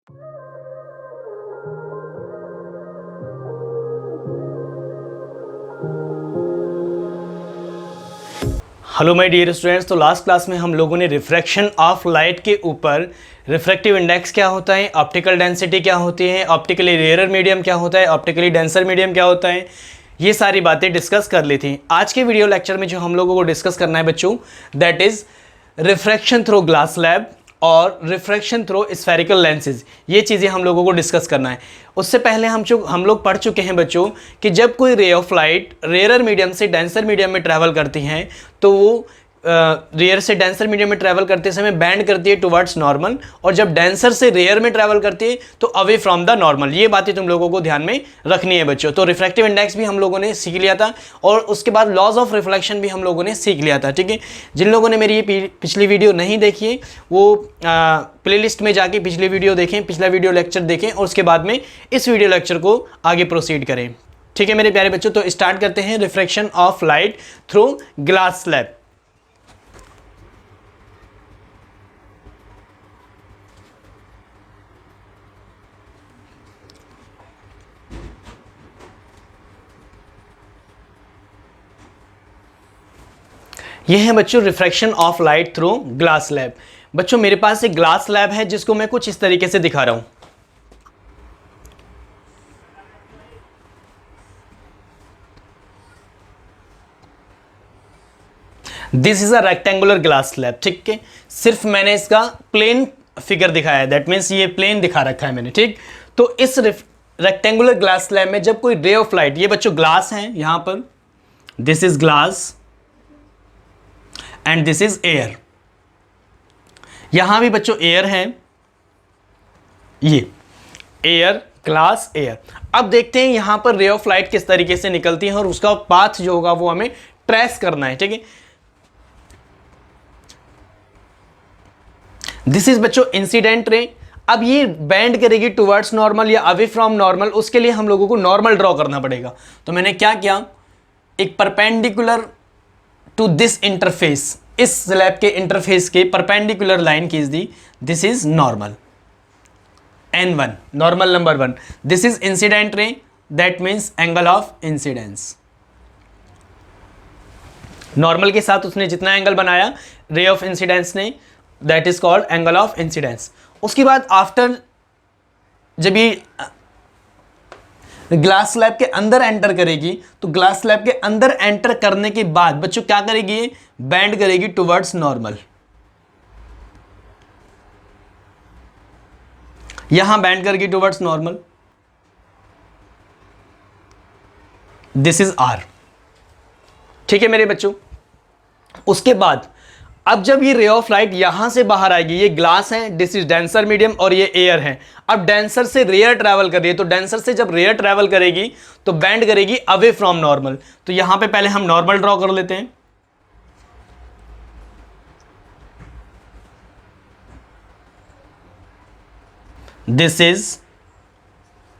Hello my dear students. तो last class में हम लोगों ने रिफ्रैक्शन ऑफ लाइट के ऊपर रिफ्रैक्टिव इंडेक्स क्या होता है, ऑप्टिकल डेंसिटी क्या होती है, ऑप्टिकली रेयर मीडियम क्या होता है, ऑप्टिकली डेंसर मीडियम क्या होता है, ये सारी बातें डिस्कस कर ली थी। आज के वीडियो लेक्चर में जो हम लोगों को डिस्कस करना है बच्चों, that is refraction through glass slab और रिफ्रैक्शन थ्रू स्फेरिकल लेंसेज। ये चीज़ें हम लोगों को डिस्कस करना है। उससे पहले हम लोग पढ़ चुके हैं बच्चों कि जब कोई ray of light rarer medium से डेंसर मीडियम में ट्रैवल करती हैं तो वो रेयर से डेंसर मीडियम में ट्रैवल करते समय बैंड करती है टुवर्ड्स नॉर्मल, और जब डेंसर से रेयर में ट्रैवल करती है तो अवे फ्रॉम द नॉर्मल। ये बातें तुम लोगों को ध्यान में रखनी है बच्चों। तो रिफ्रैक्टिव इंडेक्स भी हम लोगों ने सीख लिया था और उसके बाद लॉज ऑफ रिफ्लेक्शन भी हम लोगों ने सीख लिया था। ठीक है, जिन लोगों ने मेरी ये पिछली वीडियो नहीं देखी है वो प्लेलिस्ट में जाके पिछली वीडियो देखें, पिछला वीडियो लेक्चर देखें और उसके बाद में इस वीडियो लेक्चर को आगे प्रोसीड करें। ठीक है मेरे प्यारे बच्चों, तो स्टार्ट करते हैं refraction of light through glass slab. ये है बच्चों refraction of light through glass slab. बच्चों मेरे पास एक ग्लास स्लैब है जिसको मैं कुछ इस तरीके से दिखा रहा हूं। This is a rectangular glass slab. ठीक है, सिर्फ मैंने इसका प्लेन फिगर दिखाया है, दैट मीन्स ये प्लेन दिखा रखा है मैंने। ठीक, तो इस रेक्टेंगुलर ग्लास स्लैब में जब कोई रे ऑफ लाइट, ये बच्चों ग्लास है यहां पर, this is glass and this is air. यहां भी बच्चों एयर है, ये एयर, ग्लास, एयर। अब देखते हैं यहां पर रे ऑफ लाइट किस तरीके से निकलती है और उसका पाथ जो होगा वो हमें ट्रेस करना है। ठीक है, दिस इज बच्चों इंसिडेंट रे। अब ये बैंड करेगी टुवर्ड्स नॉर्मल या अवे फ्रॉम नॉर्मल, उसके लिए हम लोगों को नॉर्मल ड्रॉ करना पड़ेगा। तो मैंने क्या किया, एक परपेंडिकुलर टू दिस इंटरफेस, इस स्लैब के इंटरफेस के परपेंडिकुलर लाइन खींच दी। This is normal N1, normal number 1। This is incident ray, that means angle of incidence. Normal के साथ उसने जितना एंगल बनाया रे ऑफ इंसिडेंस ने, that is called angle of incidence. उसके बाद आफ्टर जब ये ग्लास स्लैब के अंदर एंटर करेगी तो ग्लास स्लैब के अंदर एंटर करने के बाद बच्चों क्या करेगी, ये बैंड करेगी टुवर्ड्स नॉर्मल। यहां बैंड करेगी towards normal, this is R। ठीक है मेरे बच्चों, उसके बाद अब जब ये रे ऑफ लाइट यहां से बाहर आएगी, ये ग्लास है, दिस इज डेंसर मीडियम और ये एयर है। अब डेंसर से रेयर ट्रैवल कर रही है, तो डेंसर से जब रेयर ट्रैवल करेगी तो बैंड करेगी अवे फ्रॉम नॉर्मल। तो यहां पे पहले हम नॉर्मल ड्रॉ कर लेते हैं। This is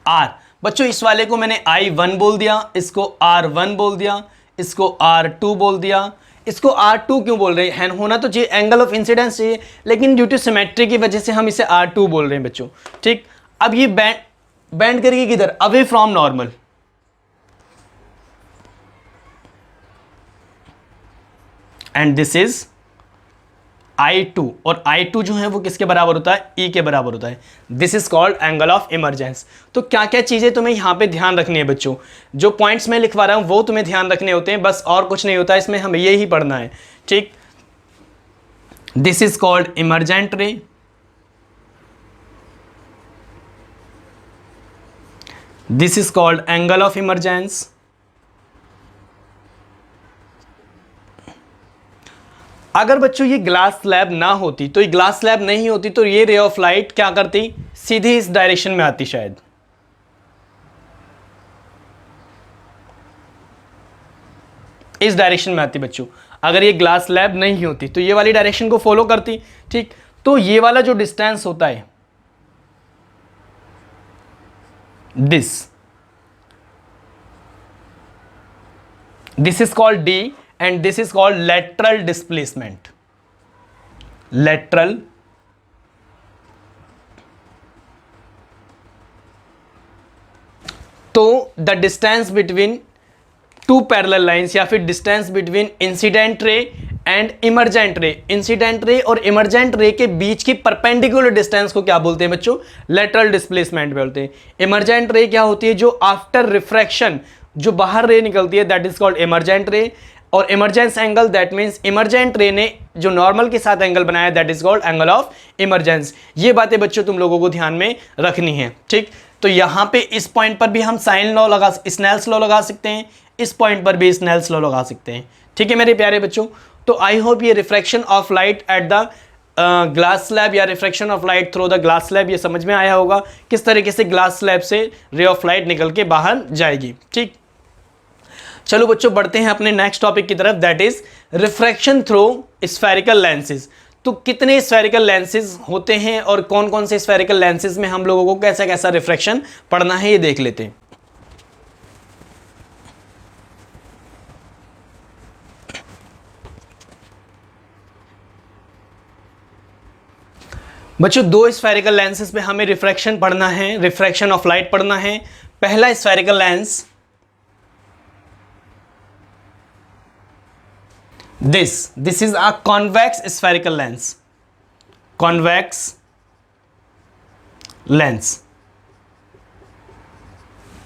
R। बच्चों इस वाले को मैंने I1 बोल दिया, इसको R1 बोल दिया, इसको R2 बोल दिया। इसको R2 क्यों बोल रहे हैं, होना तो चाहिए एंगल ऑफ इंसिडेंस चाहिए, लेकिन ड्यू टू सिमेट्री की वजह से हम इसे R2 बोल रहे हैं बच्चों। ठीक, अब ये बैंड करेगी किधर, away from normal. And this is I2, और I2 जो है वो किसके बराबर होता है, E के बराबर होता है। This is called angle of emergence. तो क्या क्या चीजें तुम्हें यहां पे ध्यान रखनी है बच्चों, जो पॉइंट्स मैं लिखवा रहा हूं वो तुम्हें ध्यान रखने होते हैं, बस और कुछ नहीं होता इसमें, हमें ये ही पढ़ना है। ठीक, दिस इज कॉल्ड इमरजेंट रे, this is called angle of emergence, अगर बच्चों ये ग्लास स्लैब ना होती, तो ये ग्लास स्लैब नहीं होती तो ये रे ऑफ लाइट क्या करती, सीधी इस डायरेक्शन में आती, शायद इस डायरेक्शन में आती बच्चों। अगर ये ग्लास स्लैब नहीं होती तो ये वाली डायरेक्शन को फॉलो करती। ठीक, तो ये वाला जो डिस्टेंस होता है, this is called D and this is called lateral displacement. Lateral तो the distance between two parallel lines या फिर distance between incident ray and emergent ray, incident ray और इमरजेंट रे के बीच की परपेंडिकुलर डिस्टेंस को क्या बोलते हैं बच्चों? लेटरल डिस्प्लेसमेंट बोलते हैं। इमरजेंट रे क्या होती है? जो आफ्टर रिफ्रैक्शन जो बाहर रे निकलती है, that is called emergent ray. और emergence angle, that means emergent ray ने जो नॉर्मल के साथ एंगल बनाया, that is called angle of emergence. ये बातें बच्चों तुम लोगों को ध्यान में रखनी है, ठीक। तो यहां पे इस पॉइंट पर भी हम साइन लॉ लगा, स्नेल्स लॉ लगा सकते हैं, इस पॉइंट पर भी स्नेल्स लॉ लगा सकते हैं, ठीक है मेरे प्यारे बच्चों। तो आई होप ये refraction of light at the glass slab या refraction of light through the glass slab ये समझ में आया होगा, किस तरीके से ग्लास स्लैब से रे ऑफ लाइट निकल के बाहर जाएगी, ठीक। चलो बच्चों बढ़ते हैं अपने नेक्स्ट टॉपिक की तरफ, that is refraction through spherical lenses. तो कितने स्फेरिकल लेंसेज होते हैं और कौन कौन से स्फेरिकल लेंसेज में हम लोगों को कैसा कैसा रिफ्रैक्शन पढ़ना है ये देख लेते हैं। बच्चों दो स्फेरिकल लेंसेज पे हमें रिफ्रैक्शन पढ़ना है, रिफ्रैक्शन ऑफ लाइट पढ़ना है। पहला spherical lens, this is a convex spherical lens, convex lens,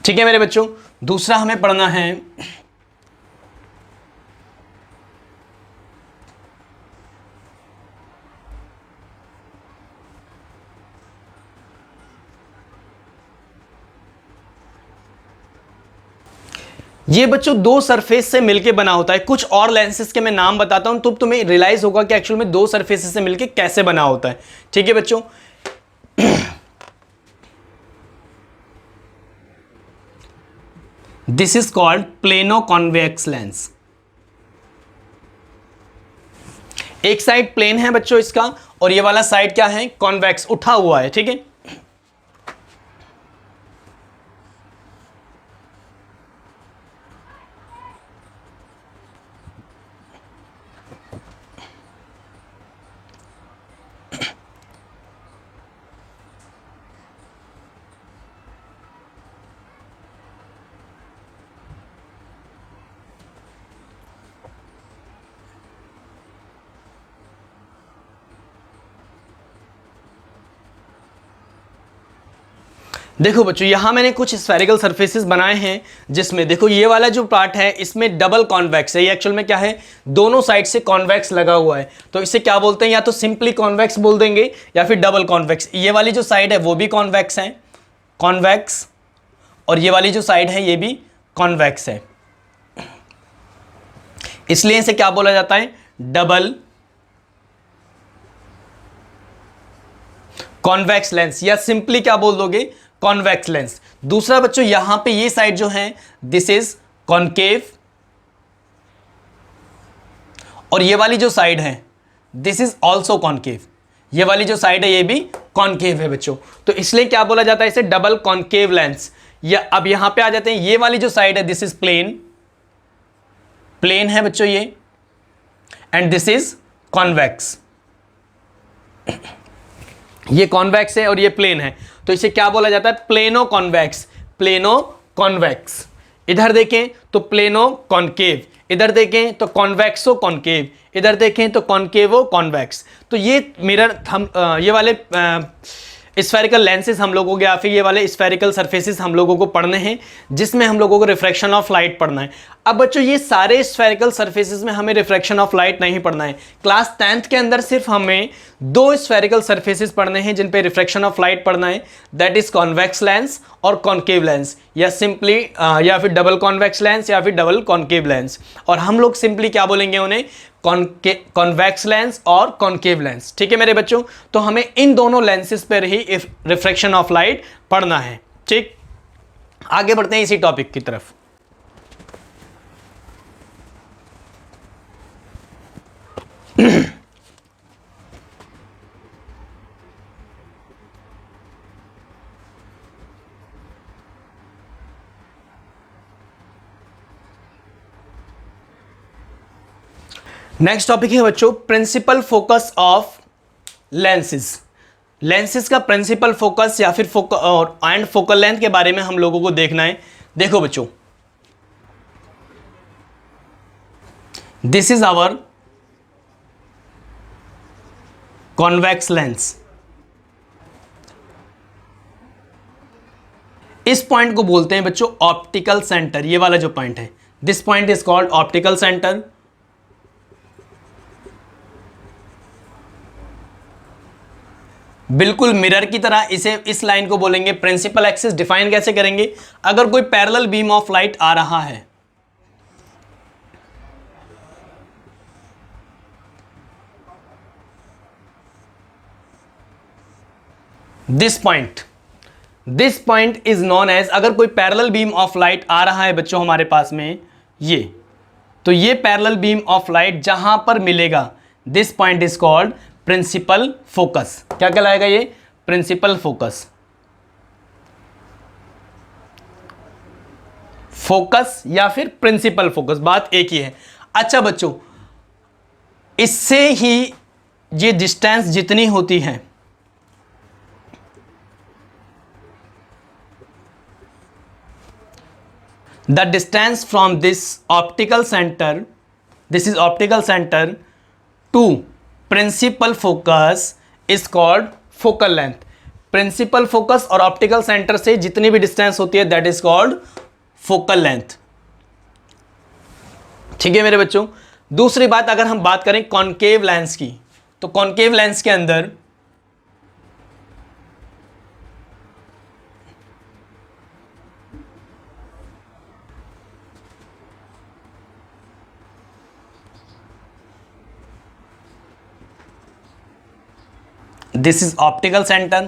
ठीक है मेरे बच्चों। दूसरा हमें पढ़ना है ये बच्चों दो सरफेस से मिलके बना होता है। कुछ और लेंसेज के मैं नाम बताता हूं तो तुम्हें रियलाइज होगा कि एक्चुअल में दो सरफेस से मिलके कैसे बना होता है, ठीक है बच्चों। This is called plano convex lens. एक साइड प्लेन है बच्चों इसका और ये वाला साइड क्या है? कॉन्वेक्स, उठा हुआ है, ठीक है। देखो बच्चों यहां मैंने कुछ स्फेरिकल सरफेसेस बनाए हैं जिसमें देखो ये वाला जो पार्ट है इसमें डबल कॉन्वेक्स है। ये एक्चुअल में क्या है? दोनों साइड से कॉन्वेक्स लगा हुआ है, तो इसे क्या बोलते हैं? या तो सिंपली कॉन्वेक्स बोल देंगे या फिर डबल कॉन्वेक्स। ये वाली जो साइड है वो भी कॉन्वेक्स है, कॉन्वेक्स, और ये वाली जो साइड है ये भी कॉन्वेक्स है, इसलिए इसे क्या बोला जाता है? डबल कॉन्वेक्स लेंस, या सिंपली क्या बोल दोगे? Convex lens. दूसरा बच्चों यहां पे ये साइड जो है दिस इज कॉन्केव, और ये वाली जो साइड है दिस इज ऑल्सो कॉन्केव। ये वाली जो साइड है ये भी कॉन्केव है बच्चों, तो इसलिए क्या बोला जाता है? इसे डबल कॉन्केव लेंस। या अब यहां पे आ जाते हैं, ये वाली जो साइड है दिस इज प्लेन, प्लेन है बच्चों ये, एंड दिस इज कॉन्वेक्स। ये कॉन्वेक्स है और ये प्लेन है, तो इसे क्या बोला जाता है? Plano convex, plano convex. इधर देखें तो प्लेनो कॉन्केव, इधर देखें तो कॉन्वेक्सो कॉन्केव, इधर देखें तो कॉन्केवो कॉन्वेक्स। तो ये मिरर हम ये वाले स्फेरिकल लेंसेज हम लोगों के या फिर ये वाले स्फेरिकल सरफेसेस हम लोगों को पढ़ने हैं जिसमें हम लोगों को रिफ्रैक्शन ऑफ लाइट पढ़ना है। अब बच्चों ये सारे स्फेरिकल सरफेसेस में हमें रिफ्रैक्शन ऑफ लाइट नहीं पढ़ना है। क्लास 10th के अंदर सिर्फ हमें दो स्फेरिकल सरफेसेस पढ़ने हैं जिन पे रिफ्रैक्शन ऑफ लाइट पढ़ना है, दैट इज कॉन्वेक्स लेंस और कॉन्केव लेंस, या सिंपली या फिर डबल कॉन्वेक्स लेंस या फिर डबल कॉन्केव लेंस। और हम लोग सिंपली क्या बोलेंगे उन्हें? कॉन्वेक्स लेंस और कॉन्केव लेंस, ठीक है मेरे बच्चों। तो हमें इन दोनों लेंसेज पर ही रिफ्रैक्शन ऑफ लाइट पढ़ना है, ठीक। आगे बढ़ते हैं इसी टॉपिक की तरफ। नेक्स्ट टॉपिक है बच्चों principal focus of lenses. Lenses का प्रिंसिपल फोकस या फिर फोकल लेंथ के बारे में हम लोगों को देखना है। देखो बच्चों, this is our convex lens. इस पॉइंट को बोलते हैं बच्चों ऑप्टिकल सेंटर। ये वाला जो पॉइंट है, this point is called optical centre. बिल्कुल मिरर की तरह इसे, इस लाइन को बोलेंगे प्रिंसिपल एक्सिस। डिफाइन कैसे करेंगे? अगर कोई पैरेलल बीम ऑफ लाइट आ रहा है, this point is known as, अगर कोई पैरेलल बीम ऑफ लाइट आ रहा है बच्चों हमारे पास में ये, तो ये पैरेलल बीम ऑफ लाइट जहां पर मिलेगा, this point is called principal focus. क्या कहलाएगा ये? Principal focus. फोकस या फिर प्रिंसिपल फोकस, बात एक ही है। अच्छा बच्चों, इससे ही ये डिस्टेंस जितनी होती है, the distance from this optical center, this is optical center to principal focus is called focal length। Principal focus और ऑप्टिकल सेंटर से जितनी भी डिस्टेंस होती है that is called focal length. ठीक है मेरे बच्चों। दूसरी बात, अगर हम बात करें कॉनकेव लेंस की, तो कॉनकेव लेंस के अंदर this is optical centre.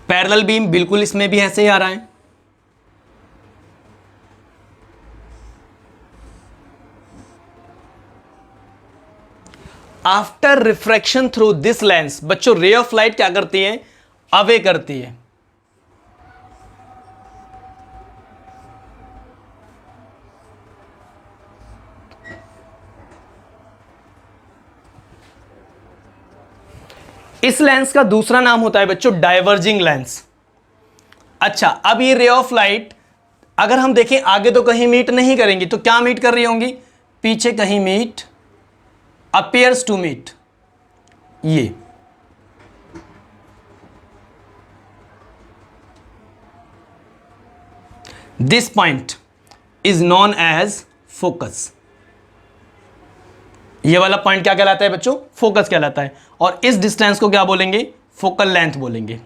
Parallel beam बिल्कुल इसमें भी ऐसे ही आ रहा है। After refraction through this lens, बच्चों रे ऑफ लाइट क्या करती है? अवे करती है। इस लेंस का दूसरा नाम होता है बच्चों डाइवर्जिंग लेंस। अच्छा, अब ये रे ऑफ लाइट अगर हम देखें आगे तो कहीं मीट नहीं करेंगी, तो क्या मीट कर रही होंगी? पीछे कहीं मीट, अपीयर्स टू मीट। ये this point is known as focus. ये वाला पॉइंट क्या कहलाता है बच्चों? फोकस कहलाता है। और इस डिस्टेंस को क्या बोलेंगे? फोकल लेंथ बोलेंगे।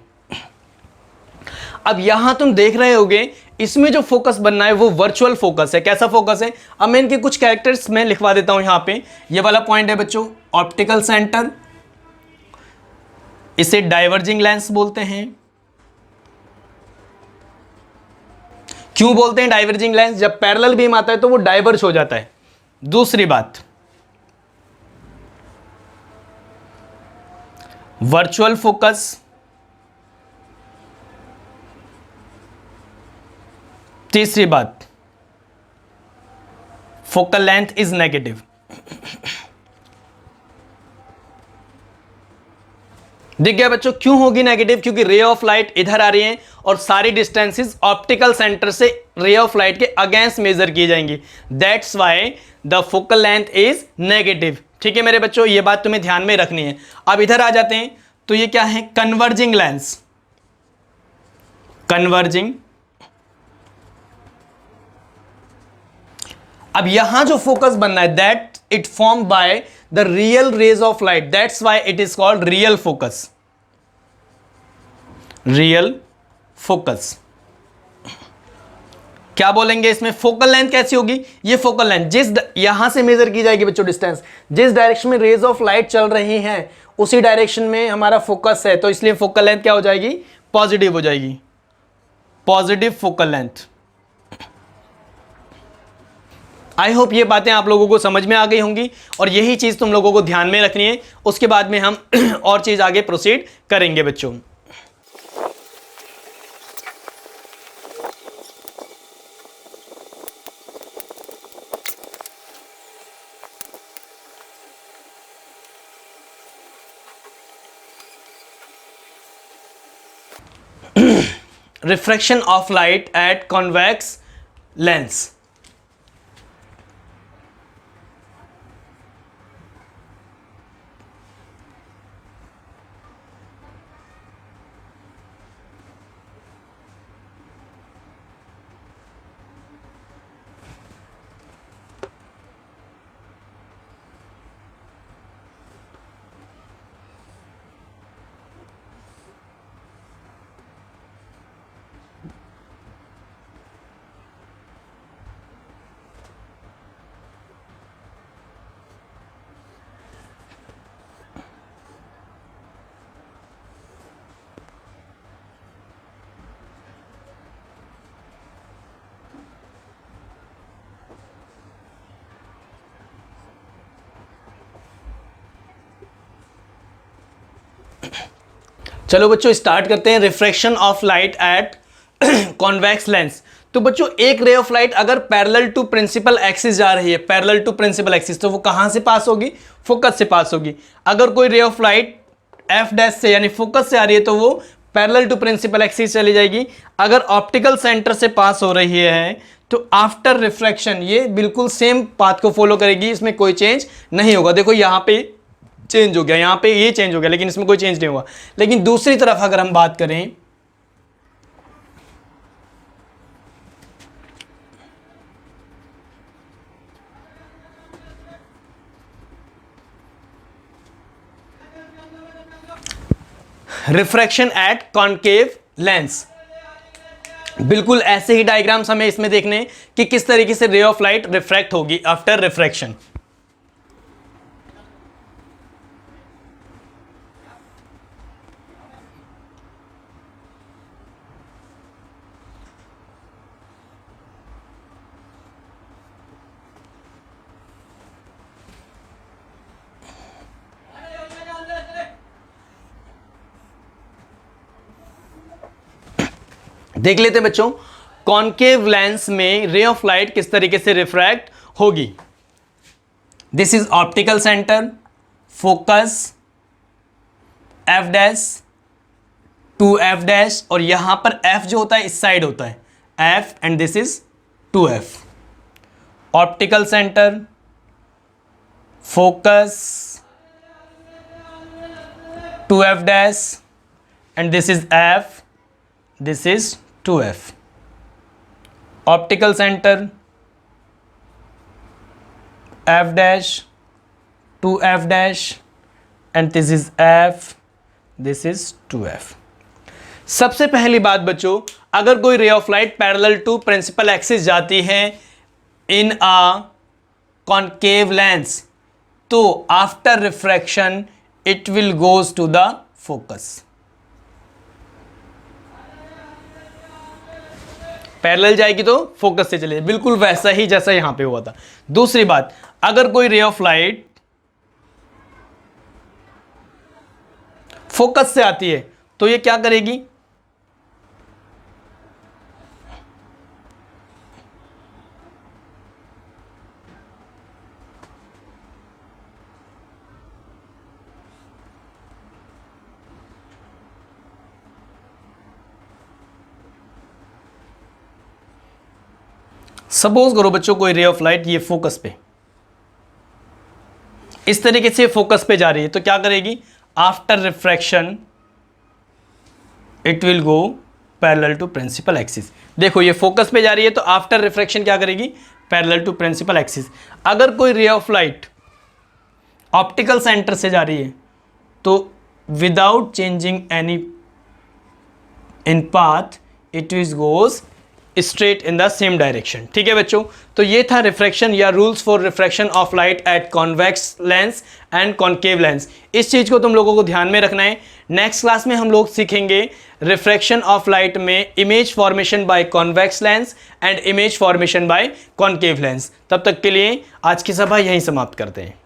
अब यहां तुम देख रहे होगे इसमें जो फोकस बनना है वो वर्चुअल फोकस है। कैसा फोकस है? अब मैं इनके कुछ कैरेक्टर्स में लिखवा देता हूं यहां पे। ये वाला पॉइंट है बच्चों ऑप्टिकल सेंटर, इसे डाइवर्जिंग लेंस बोलते हैं। क्यों बोलते हैं डाइवर्जिंग लेंस? जब पैरेलल बीम आता है तो वो डाइवर्ज हो जाता है। दूसरी बात, वर्चुअल फोकस। तीसरी बात, फोकल लेंथ इज नेगेटिव। दिख गया बच्चों क्यों होगी नेगेटिव? क्योंकि रे ऑफ लाइट इधर आ रही है और सारी डिस्टेंसेस ऑप्टिकल सेंटर से रे ऑफ लाइट के अगेंस्ट मेजर की जाएंगी। That's why the focal length is negative. ठीक है मेरे बच्चों, ये बात तुम्हें ध्यान में रखनी है। अब इधर आ जाते हैं, तो ये क्या है? Converging lens. कन्वर्जिंग। अब यहां जो फोकस बनना है that it form by the real rays of light, that's why it is called real focus. Real focus क्या बोलेंगे इसमें? फोकल लेंथ कैसी होगी? ये फोकल लेंथ जिस यहां से मेजर की जाएगी बच्चों डिस्टेंस, जिस डायरेक्शन में रेज ऑफ लाइट चल रही हैं उसी डायरेक्शन में हमारा फोकस है, तो इसलिए फोकल लेंथ क्या हो जाएगी? पॉजिटिव हो जाएगी। Positive focal length. आई होप ये बातें आप लोगों को समझ में आ गई होंगी और यही चीज तुम लोगों को ध्यान में रखनी है। उसके बाद में हम और चीज आगे प्रोसीड करेंगे बच्चों। Refraction of light eight convex lens. चलो बच्चों स्टार्ट करते हैं refraction of light eight convex lens. तो बच्चों एक रे ऑफ लाइट अगर पैरेलल टू प्रिंसिपल एक्सिस जा रही है, पैरेलल टू प्रिंसिपल एक्सिस, तो वो कहां से पास होगी? फोकस से पास होगी। अगर कोई ray of light F dash से यानी फोकस से आ रही है तो वो पैरेलल टू प्रिंसिपल एक्सिस चली जाएगी। अगर ऑप्टिकल सेंटर से पास हो रही है तो आफ्टर रिफ्रैक्शन ये बिल्कुल सेम पाथ को फॉलो करेगी, इसमें कोई चेंज नहीं होगा। देखो यहां पे चेंज हो गया, यहां पे ये चेंज हो गया, लेकिन इसमें कोई चेंज नहीं हुआ। लेकिन दूसरी तरफ अगर हम बात करें रिफ्रैक्शन एट कॉनकेव लेंस, बिल्कुल ऐसे ही डायग्राम्स हमें इसमें देखने कि किस तरीके से रे ऑफ लाइट रिफ्रैक्ट होगी आफ्टर रिफ्रैक्शन। देख लेते हैं बच्चों कॉनकेव लेंस में रे ऑफ लाइट किस तरीके से रिफ्रैक्ट होगी। This is optical centre, focus F dash two F dash, और यहां पर एफ जो होता है इस साइड होता है F, and this is two F. Optical centre, focus two F dash, and this is F, this is 2f. Optical center f dash 2f dash, and this is f, this is 2f. सबसे पहली बात बच्चों, अगर कोई ray of light parallel to principal axis जाती है in a concave lens, तो after refraction it will goes to the focus. Parallel जाएगी तो फोकस से चले, बिल्कुल वैसा ही जैसा यहां पे हुआ था। दूसरी बात, अगर कोई रे ऑफ लाइट फोकस से आती है तो ये क्या करेगी? सपोज करो बच्चों कोई रे ऑफ लाइट ये फोकस पे इस तरीके से फोकस पे जा रही है, तो क्या करेगी? After refraction it will go parallel to principal axis. देखो ये फोकस पे जा रही है तो आफ्टर रिफ्रैक्शन क्या करेगी? Parallel to principal axis. अगर कोई ray of light optical centre से जा रही है तो without changing any in path it will goes straight in the same direction. ठीक है बच्चों, तो ये था रिफ्रैक्शन या rules for refraction of light eight convex lens and concave lens. इस चीज़ को तुम लोगों को ध्यान में रखना है। नेक्स्ट क्लास में हम लोग सीखेंगे रिफ्रैक्शन ऑफ लाइट में image formation by convex lens and image formation by concave lens. तब तक के लिए आज की सभा यहीं समाप्त करते हैं।